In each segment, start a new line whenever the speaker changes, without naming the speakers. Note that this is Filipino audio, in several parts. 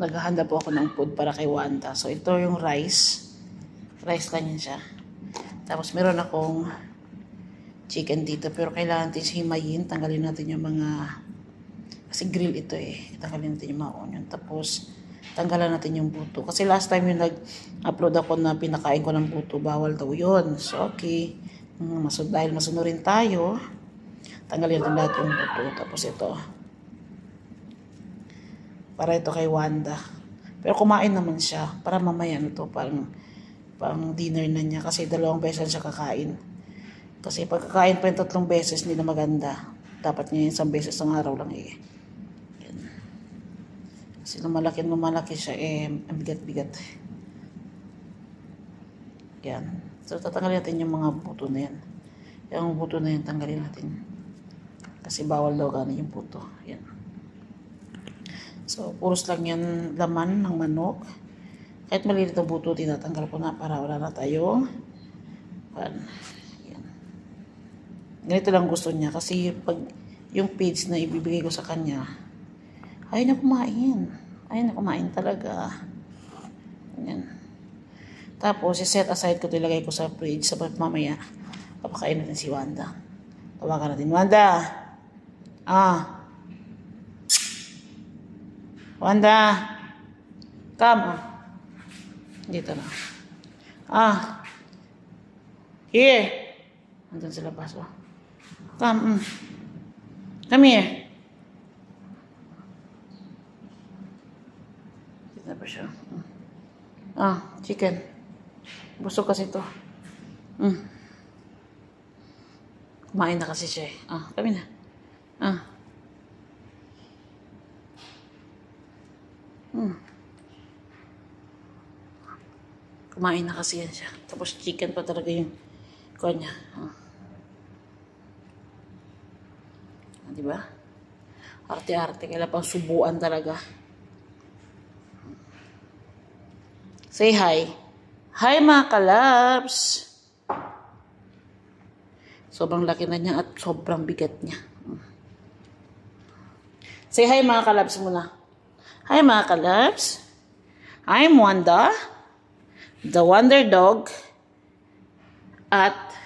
naghahanda po ako ng food para kay Wanda. So, ito yung rice. Rice lang yan siya. Tapos, meron akong chicken dito. Pero, kailangan natin himayin. Tanggalin natin yung mga... Kasi grill ito eh. Tanggalin natin yung mga onion. Tapos, tanggalan natin yung buto. Kasi last time yung nag-upload ako na pinakain ko ng buto, bawal daw yun. So, okay. Dahil masunurin tayo, tanggalin natin lahat yung buto. Tapos, ito. Para ito kay Wanda. Pero kumain naman siya. Para mamaya ito, pang dinner na niya. Kasi 2 beses siya kakain. Kasi pag kakain pa yung 3 beses, hindi na maganda. Dapat niya 1 beses ang araw lang eh. Yan. Kasi lumalaki siya eh, ang bigat-bigat. Yan. So tatanggalin natin yung mga buto na yan. Yung buto na yan, tanggalin natin. Kasi bawal daw gano'n yung buto. Yan. So, puros lang yan laman ng manok. Kahit maliit ang buto, tinatanggal ko na para wala na tayong yan. Ganito lang gusto niya. Kasi pag yung feeds na ibibigay ko sa kanya, ayaw na kumain. Ayaw na kumain talaga. Yan. Tapos, set aside ko ito, ilagay ko sa fridge. Sa mamaya, papakain natin si Wanda. Tawagan natin, Wanda! Wanda! Come! Dito na. Here! Andun sa labas, oh. Come, Come here. Dito na pa siya. Chicken. Busog kasi ito. Kumain na kasi siya eh. Kami na. Kumain na kasi yan siya. Tapos chicken pa talaga yung kuha niya. Diba? Arte-arte. Kailan pang subuan talaga. Say hi. Hi mga kalabs! Sobrang laki na niya at sobrang bigat niya. Say hi mga kalabs muna. Hi mga kalabs. I'm Wanda, the Wonder Dog, at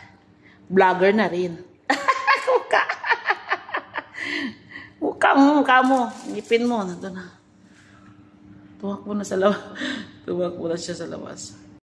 vlogger na rin. Mukha mo. Ngipin mo. Nandun na. Tuwak mo na sa labas. Tuwak mo na siya sa labas.